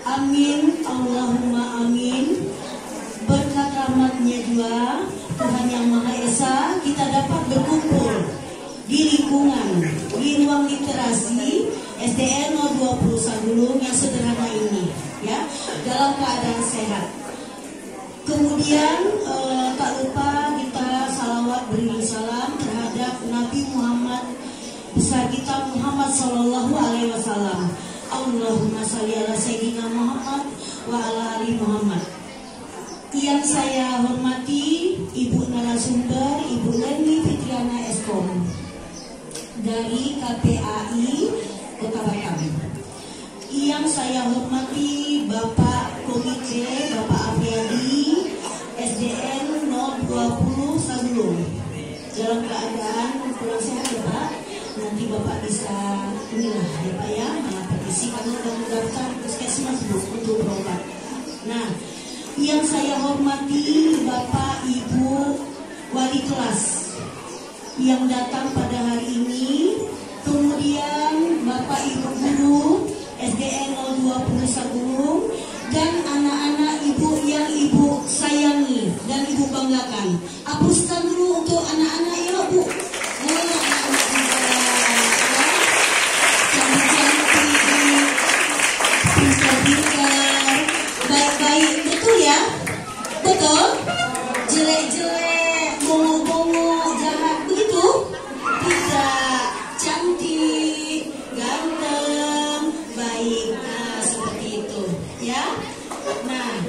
Amin, Allahumma amin. Berkat rahmatnya juga Tuhan Yang Maha Esa, kita dapat berkumpul di lingkungan, di ruang literasi SDN 020 Sagulung yang sederhana ini, ya, dalam keadaan sehat. Kemudian tak lupa kita salawat beriring salam terhadap Nabi Muhammad besar kita Muhammad Sallallahu Alaihi Wasallam. Allahumma salli ala Sayyidina Muhammad wa ala ali Muhammad. Yang saya hormati Ibu narasumber, Ibu Leni Fitriana Eskom dari KPAI Kota Batam. Yang saya hormati Bapak Komite, Bapak Afriyadi, SDN 020 Sagulung. Dalam keadaan kurang sehat ya Pak. Nanti Bapak bisa inilah ya Pak ya, mengapetisi karena sudah mendaftar puskesmas untuk berobat. Nah, yang saya hormati Bapak Ibu wali kelas yang datang pada hari ini, kemudian Bapak Ibu guru SDN 020 Sagulung, dan anak-anak Ibu yang Ibu sayangi dan Ibu banggakan. Hapuskan dulu untuk anak-anak ya Bu. Baik-baik, betul ya? Betul? Jelek-jelek, bongo-bongo, jahat, begitu? Tidak, cantik, ganteng, baik, nah, seperti itu, ya. Nah,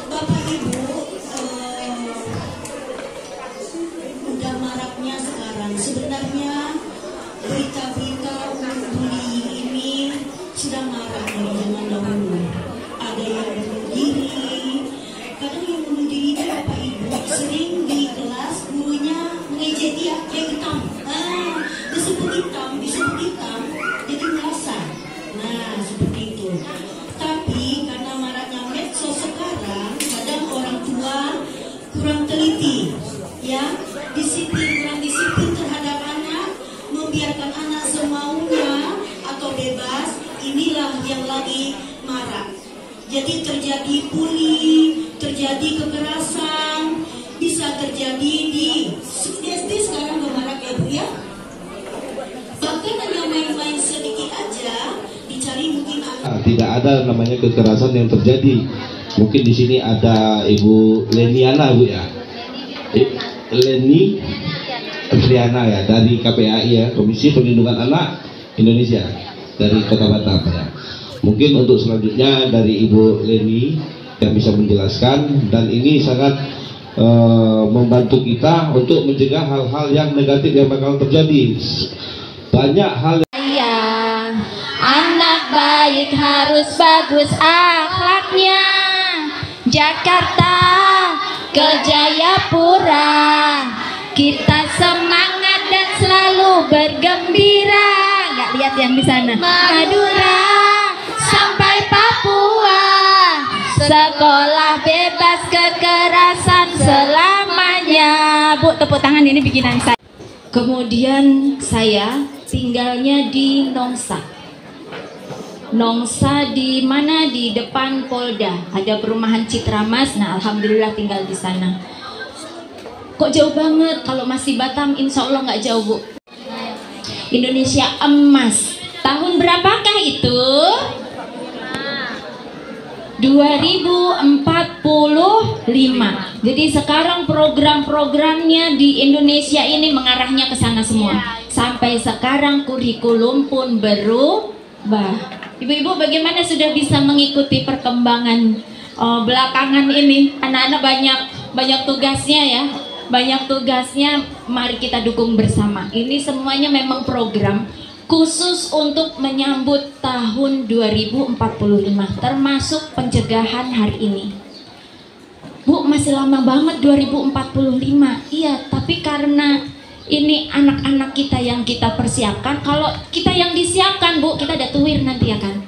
Bapak Ibu, udah maraknya sekarang. Sebenarnya berita-berita bullying ini sudah marak dari zaman dahulu. Ada yang bunuh diri, kadang yang bunuh diri itu Bapak Ibu sering di kelas gurunya mengejek dia hitam, disebut hitam, jadi merasa. Nah seperti itu. Tapi karena maraknya medsos sekarang, kadang orang tua kurang teliti, ya, kurang disiplin terhadap anak, membiarkan anak semaunya atau bebas. Inilah yang lagi marak. Jadi terjadi bully, terjadi kekerasan, bisa terjadi di SD sekarang gemarak ya Bu ya. Bahkan hanya main-main sedikit aja dicari mungkin tidak ada namanya kekerasan yang terjadi. Mungkin di sini ada Ibu Leniana Bu ya. Leni Fitriana ya dari KPAI ya, Komisi Perlindungan Anak Indonesia dari Kota Batam ya. Mungkin untuk selanjutnya dari Ibu Leni yang bisa menjelaskan, dan ini sangat membantu kita untuk mencegah hal-hal yang negatif yang bakal terjadi. Banyak hal anak baik harus bagus akhlaknya. Jakarta ke Jayapura, kita semangat dan selalu bergembira. Nggak lihat yang di sana. Madura sampai Papua, sekolah bebas kekerasan selamanya. Bu, tepuk tangan, ini bikinan saya. Kemudian saya tinggalnya di Nongsa. Nongsa di mana? Di depan Polda. Ada perumahan Citramas. Nah, alhamdulillah tinggal di sana. Kok jauh banget? Kalau masih Batam, insya Allah nggak jauh Bu. Indonesia Emas. Tahun berapakah itu? 2045. Jadi sekarang program-programnya di Indonesia ini mengarahnya ke sana semua. Sampai sekarang kurikulum pun berubah. Ibu-ibu bagaimana sudah bisa mengikuti perkembangan belakangan ini? Anak-anak banyak tugasnya ya. Banyak tugasnya, mari kita dukung bersama. Ini semuanya memang program khusus untuk menyambut tahun 2045, termasuk pencegahan hari ini. Bu, masih lama banget 2045. Iya, tapi karena ini anak-anak kita yang kita persiapkan. Kalau kita yang disiapkan Bu, kita ada tuir nanti ya kan.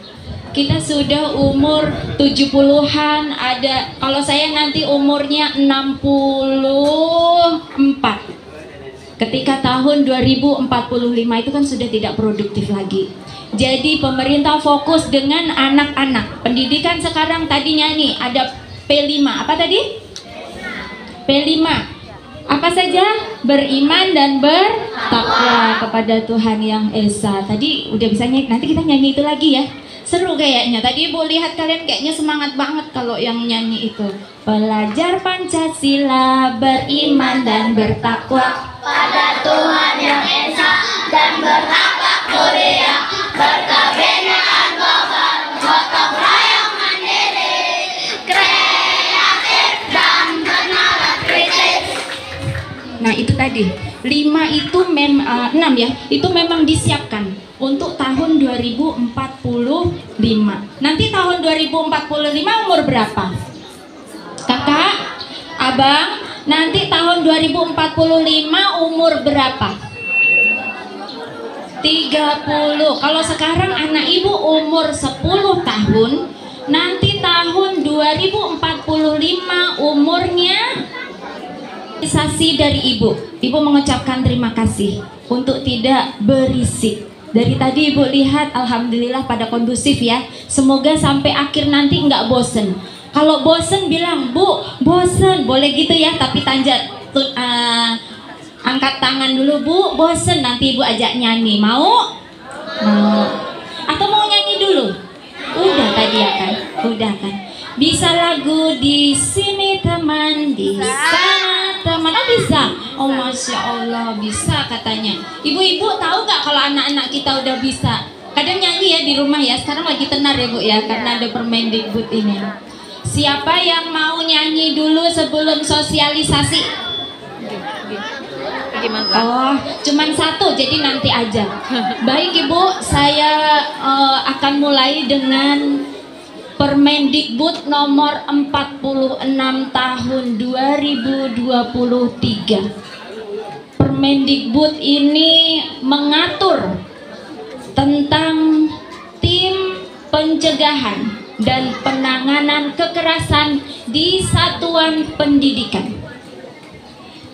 Kita sudah umur 70-an, ada, kalau saya nanti umurnya 64. Ketika tahun 2045 itu kan sudah tidak produktif lagi. Jadi pemerintah fokus dengan anak-anak. Pendidikan sekarang tadinya nih ada P5. Apa tadi? P5. Apa saja? Beriman dan bertakwa kepada Tuhan Yang Esa. Tadi udah bisa nyanyi, nanti kita nyanyi itu lagi ya. Seru kayaknya. Tadi Ibu lihat kalian kayaknya semangat banget kalau yang nyanyi itu. Belajar Pancasila, beriman dan bertakwa pada Tuhan Yang Esa dan berhak mulia, berkebenaan global, gotong royong mandiri, kreatif dan bernalar kritis. Nah itu tadi 5 itu 6 ya, itu memang disiapkan untuk tahun 2045. Nanti tahun 2045 umur berapa? Kakak, abang, nanti tahun 2045 umur berapa? 30. Kalau sekarang anak ibu umur 10 tahun, nanti tahun 2045 umurnya. Sasi dari ibu mengucapkan terima kasih untuk tidak berisik. Dari tadi ibu lihat alhamdulillah pada kondusif ya. Semoga sampai akhir nanti nggak bosen. Kalau bosen bilang bu bosen, boleh gitu ya, tapi angkat tangan dulu bu, bosen, nanti ibu ajak nyanyi. Mau? Mau. Atau mau nyanyi dulu? Udah tadi ya kan? Udah kan? Bisa lagu di sini teman, di sana teman. Oh bisa? Oh Masya Allah bisa katanya. Ibu-ibu tahu nggak kalau anak-anak kita udah bisa? Kadang nyanyi ya di rumah ya. Sekarang lagi tenar ya bu ya, karena ada Permendikbud ini. Siapa yang mau nyanyi dulu sebelum sosialisasi? Oh, cuman satu, jadi nanti aja. Baik ibu, saya akan mulai dengan Permendikbud nomor 46 tahun 2023. Permendikbud ini mengatur tentang tim pencegahan dan penanganan kekerasan di satuan pendidikan.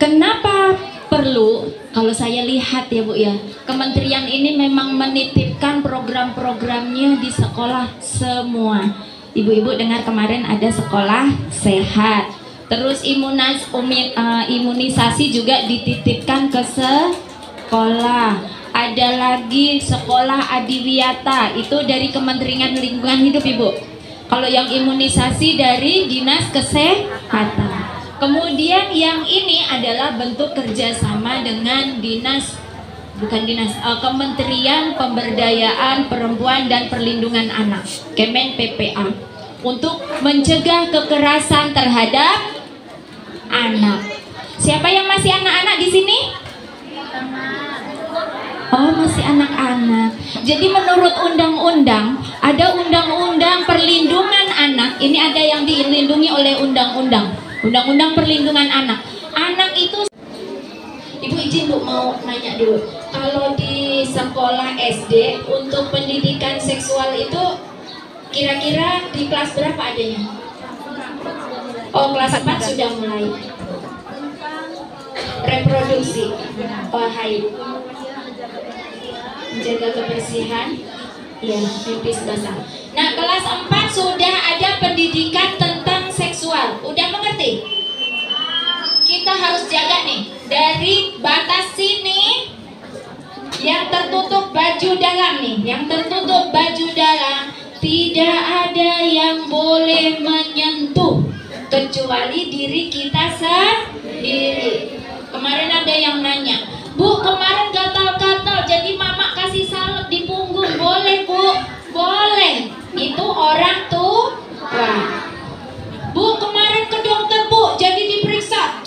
Kenapa perlu? Kalau saya lihat ya Bu ya, kementerian ini memang menitipkan program-programnya di sekolah semua. Ibu-ibu dengar kemarin ada sekolah sehat, terus imunisasi juga dititipkan ke sekolah. Ada lagi sekolah adiwiyata, itu dari Kementerian Lingkungan Hidup Ibu. Kalau yang imunisasi dari Dinas Kesehatan. Kemudian yang ini adalah bentuk kerjasama dengan Kementerian Pemberdayaan Perempuan dan Perlindungan Anak, Kemen PPA, untuk mencegah kekerasan terhadap anak. Siapa yang masih anak-anak di sini? Oh, masih anak-anak. Jadi menurut undang-undang, ada undang-undang perlindungan anak. Ini ada yang dilindungi oleh undang-undang perlindungan anak. Anak itu, Ibu izin Bu mau nanya dulu. Kalau di sekolah SD untuk pendidikan seksual itu kira-kira di kelas berapa adanya? Oh, kelas 4 sudah mulai. Reproduksi, haid, menjaga kebersihan, ya, pipis basah. Nah, kelas 4 sudah ada pendidikan tentang seksual. Udah mengerti? Kita harus jaga nih, dari batas sini yang tertutup baju dalam nih, yang tertutup baju dalam, tidak ada yang boleh menyentuh kecuali diri kita sendiri. Kemarin ada yang nanya, Bu, kemarin gatal-gatal jadi mama kasih salep di punggung, boleh Bu? Boleh, itu orang tua. Bu, kemarin ke dokter Bu, jadi diperiksa,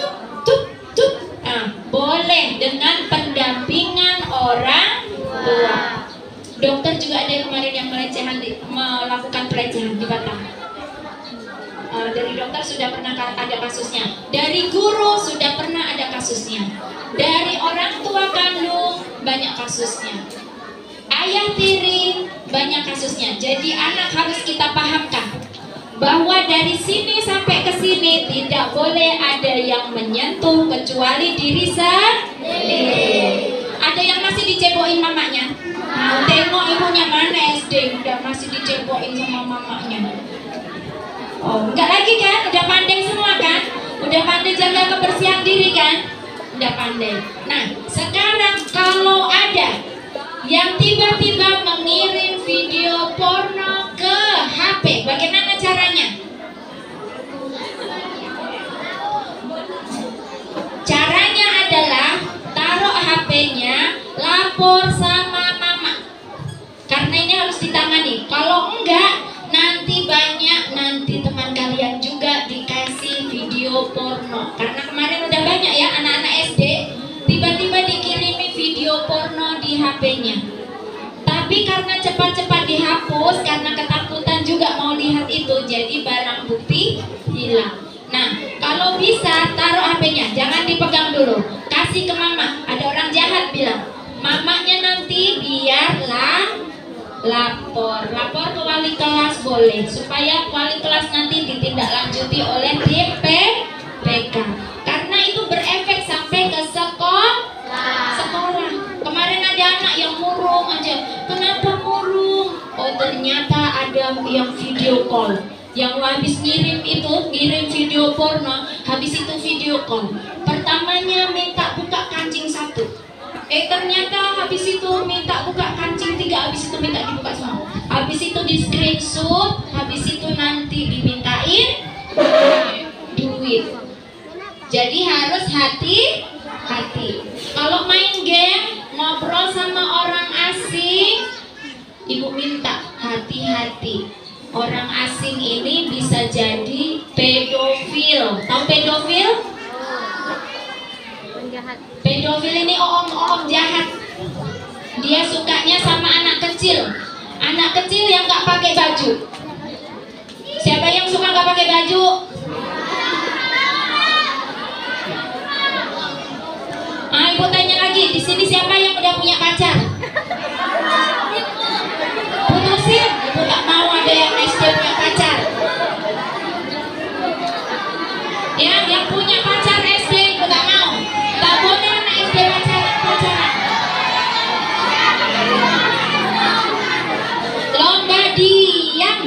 nah, boleh dengan pendampingan orang tua. Dokter juga ada kemarin yang melakukan pelecehan di Batam. Dari dokter sudah pernah ada kasusnya, dari guru sudah pernah ada kasusnya, dari orang tua kandung banyak kasusnya, ayah tiri banyak kasusnya. Jadi anak harus kita pahamkan bahwa dari sini sampai ke sini tidak boleh ada yang menyentuh kecuali diri sendiri. Ada yang masih dicebokin mamanya? Nah, tengok ibunya mana SD udah masih dicebokin sama mamanya. Oh, enggak lagi kan? Udah pandai semua kan? Udah pandai jaga kebersihan diri kan? Udah pandai. Nah, sekarang kalau ada yang tiba-tiba mengirim video porno ke HP, bagaimana caranya? Caranya adalah taruh HP-nya, lapor sama mama. Karena ini harus ditangani. Kalau enggak, nanti teman kalian juga dikasih video porno. Karena kemarin udah banyak ya anak-anak SD tiba-tiba dikirimi video porno di HP-nya. Tapi karena cepat-cepat dihapus karena ketakutan juga mau lihat itu, jadi barang bukti hilang. Nah, kalau bisa taruh HP-nya, jangan dipegang dulu, kasih ke mama. Ada orang jahat bilang, mamanya nanti biarlah lapor ke wali kelas boleh, supaya wali kelas nanti ditindaklanjuti oleh tim PPK. Karena itu berefek sampai ke sekolah. Kemarin ada anak yang murung aja. Kenapa murung? Oh, ternyata ada yang video call. Yang habis ngirim video porno, habis itu video call. Pertamanya minta buka kancing 1. Ternyata habis itu minta buka kancing 3, habis itu minta dibuka semua. Habis itu di screenshot, habis itu nanti dimintain duit. Jadi harus hati-hati. Kalau main game, ngobrol sama orang asing, ibu minta hati-hati. Orang asing ini bisa jadi pedofil. Tahu pedofil? Pedofil ini om-om jahat. Dia sukanya sama anak kecil. Anak kecil yang nggak pakai baju. Siapa yang suka nggak pakai baju? Ibu tanya lagi, di sini siapa yang udah punya pacar? Putusin, ibu tak mau ada yang SD punya pacar. Ya, yang punya pacar SD ibu tak mau. Tak boleh anak SD pacaran. Lomba diam.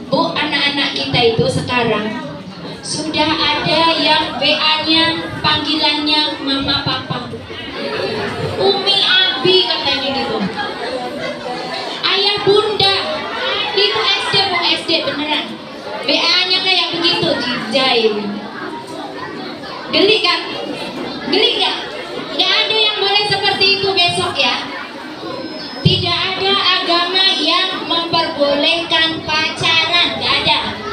Bu, anak-anak kita itu sekarang sudah ada yang WA-nya panggilannya mama papa, umi abi katanya gitu, ayah bunda. Itu SD bu, SD beneran. WA-nya kayak begitu dijail. Geli kan? Geli gak? Gak ada yang boleh seperti itu besok ya. Tidak ada agama yang memperbolehkan pacaran, gak ada.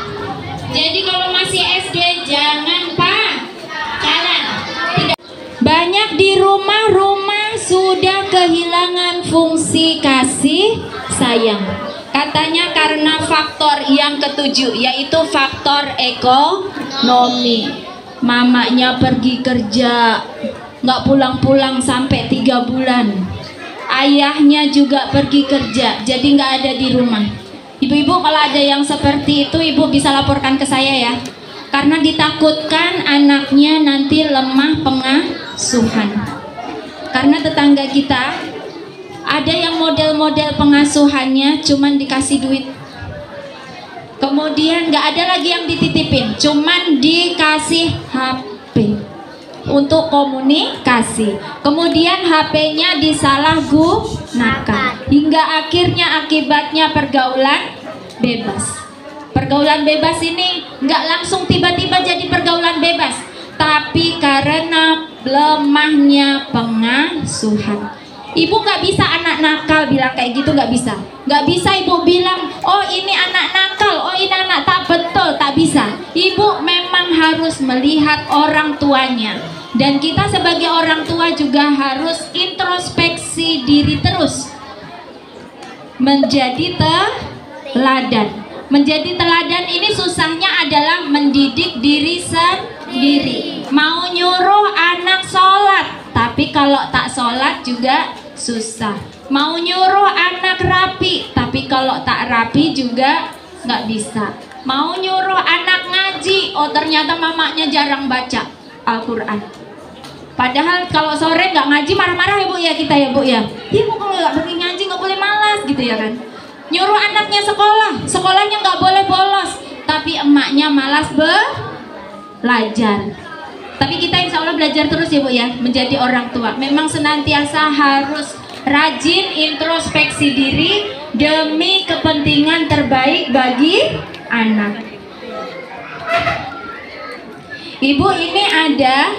Jadi kalau masih SD jangan pacaran. Banyak di rumah-rumah sudah kehilangan fungsi kasih sayang. Katanya karena faktor yang ketujuh, yaitu faktor ekonomi. Mamanya pergi kerja, nggak pulang-pulang sampai 3 bulan. Ayahnya juga pergi kerja, jadi nggak ada di rumah. Ibu-ibu kalau ada yang seperti itu, ibu bisa laporkan ke saya ya. Karena ditakutkan anaknya nanti lemah pengasuhan. Karena tetangga kita ada yang model-model pengasuhannya cuman dikasih duit. Kemudian nggak ada lagi yang dititipin, cuman dikasih HP untuk komunikasi. Kemudian HP-nya disalahgunakan hingga akhirnya akibatnya pergaulan bebas. Pergaulan bebas ini nggak langsung tiba-tiba jadi pergaulan bebas, tapi karena lemahnya pengasuhan. Ibu nggak bisa anak nakal bilang kayak gitu, nggak bisa. Nggak bisa ibu bilang, oh ini anak nakal, oh ini anak tak betul, tak bisa. Ibu memang harus melihat orang tuanya. Dan kita sebagai orang tua juga harus introspeksi diri terus. Menjadi teladan. Menjadi teladan ini susahnya adalah mendidik diri sendiri. Mau nyuruh anak sholat, tapi kalau tak sholat juga susah. Mau nyuruh anak rapi, tapi kalau tak rapi juga nggak bisa. Mau nyuruh anak ngaji, oh ternyata mamanya jarang baca. Al-Quran. Padahal kalau sore nggak ngaji marah-marah ya Bu ya kita ya Bu ya. Ibu kalau nggak pergi ngaji nggak boleh malas gitu ya kan. Nyuruh anaknya sekolah, sekolahnya nggak boleh bolos, tapi emaknya malas belajar. Tapi kita insya Allah belajar terus ya Bu ya, menjadi orang tua. Memang senantiasa harus rajin introspeksi diri demi kepentingan terbaik bagi anak. Ibu ini ada,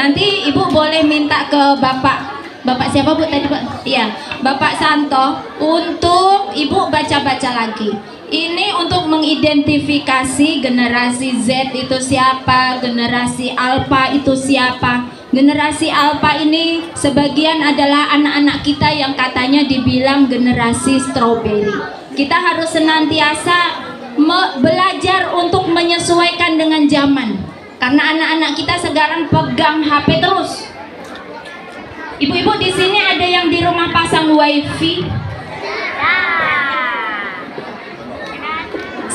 nanti Ibu boleh minta ke Bapak siapa Bu tadi Pak? Iya, Bapak Santo untuk Ibu baca-baca lagi. Ini untuk mengidentifikasi generasi Z itu siapa, generasi Alpha itu siapa. Generasi Alpha ini sebagian adalah anak-anak kita yang katanya dibilang generasi strawberry. Kita harus senantiasa belajar untuk menyesuaikan dengan zaman. Karena anak-anak kita sekarang pegang HP terus. Ibu-ibu di sini ada yang di rumah pasang wifi?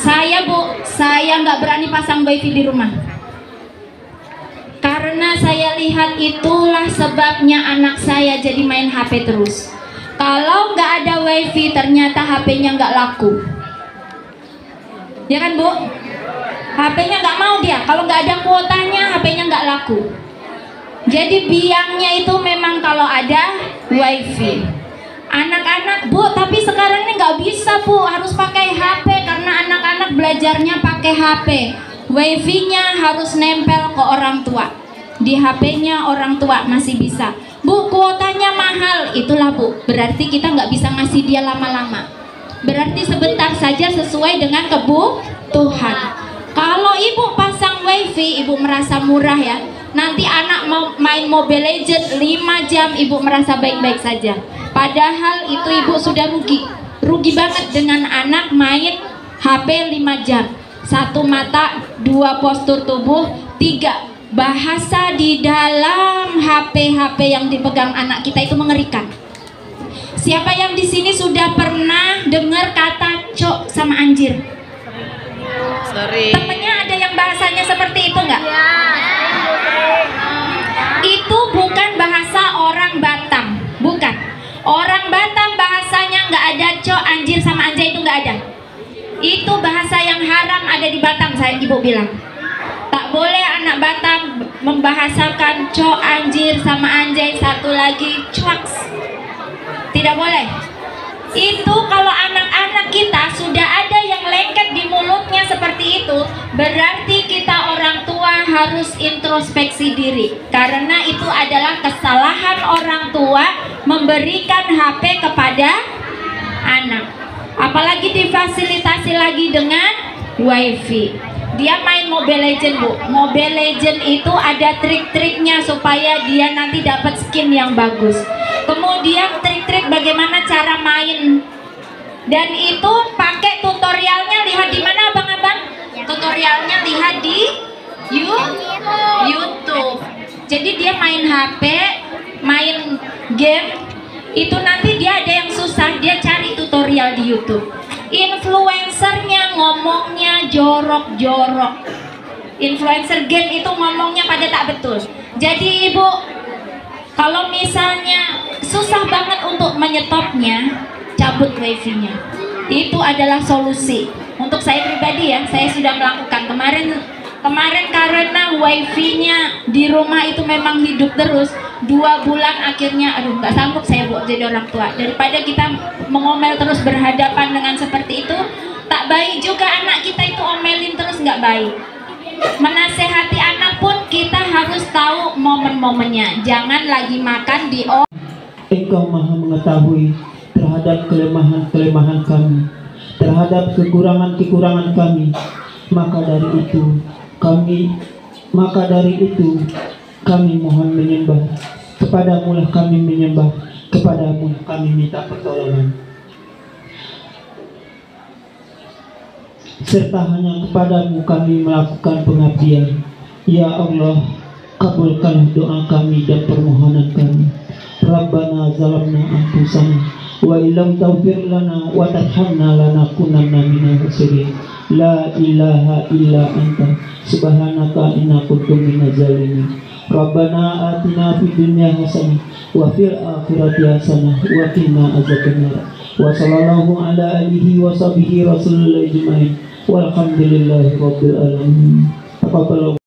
Saya Bu, saya nggak berani pasang wifi di rumah. Karena saya lihat itulah sebabnya anak saya jadi main HP terus. Kalau nggak ada wifi ternyata HP-nya nggak laku. Ya kan Bu? HP-nya nggak mau dia. Kalau nggak ada kuotanya HP-nya nggak laku. Jadi biangnya itu memang kalau ada wifi. Anak-anak Bu, tapi sekarang ini nggak bisa Bu, harus pakai HP karena anak-anak belajarnya pakai HP. Wifi-nya harus nempel ke orang tua. Di HP-nya orang tua masih bisa. Bu, kuotanya mahal. Itulah Bu, berarti kita nggak bisa ngasih dia lama-lama. Berarti sebentar saja sesuai dengan kebutuhan. Kalau Ibu pasang wifi, Ibu merasa murah ya. Nanti anak mau main Mobile Legends 5 jam, Ibu merasa baik-baik saja. Padahal itu Ibu sudah rugi. Rugi banget dengan anak main HP 5 jam. 1 mata, 2 postur tubuh, 3 bahasa di dalam HP yang dipegang anak kita itu mengerikan. Siapa yang di sini sudah pernah dengar kata cok sama anjir? Temennya ada yang bahasanya seperti itu nggak? Itu bukan bahasa orang Batam, bukan. Orang Batam bahasanya nggak ada cok, anjir sama anjay, itu nggak ada. Itu bahasa yang haram ada di Batam, saya Ibu bilang. Tak boleh anak Batam membahasakan cok, anjir sama anjay, satu lagi cuaks. Tidak boleh. Itu kalau anak-anak kita sudah ada yang lengket di mulutnya seperti itu, berarti kita orang tua harus introspeksi diri. Karena itu adalah kesalahan orang tua memberikan HP kepada anak. Apalagi difasilitasi lagi dengan wifi. Dia main Mobile Legends Bu. Mobile Legends itu ada trik-triknya supaya dia nanti dapat skin yang bagus. Kemudian trik-trik bagaimana cara main. Dan itu pakai tutorialnya, lihat di mana abang-abang? Tutorialnya lihat di YouTube. Jadi dia main HP, main game, itu nanti dia ada yang susah, dia cari tutorial di YouTube. Influencernya ngomongnya jorok-jorok. Influencer game itu ngomongnya pada tak betul. Jadi Ibu, kalau misalnya susah banget untuk menyetopnya, cabut wifi-nya. Itu adalah solusi. Untuk saya pribadi ya, saya sudah melakukan kemarin karena wifi-nya di rumah itu memang hidup terus. 2 bulan akhirnya, aduh nggak sanggup saya buat jadi orang tua. Daripada kita mengomel terus berhadapan dengan seperti itu, tak baik juga anak kita itu omelin terus, nggak baik. Menasehati anak pun kita harus tahu momen-momennya. Jangan lagi makan di Engkau Maha mengetahui terhadap kelemahan-kelemahan kami, terhadap kekurangan-kekurangan kami. Maka dari itu kami mohon menyembah. Kepadamu lah kami menyembah, kepadamu kami minta pertolongan. Serta hanya kepadamu kami melakukan pengabdian. Ya Allah, kabulkanlah doa kami dan permohonan kami. Rabbana zalamna anfusana wa illam taghfir lana wa tarhamna lanakunanna minal khasirin. La ilaha illa anta subhanaka inna kuntu minaz zalimin. Rabbana atina fid dunya hasanah wa fil akhirati hasanah wa qina azabannar. Wa sallallahu ala alihi wa sahbihi rasulillah ajmain. Walhamdulillahi rabbil alamin. Taqabbal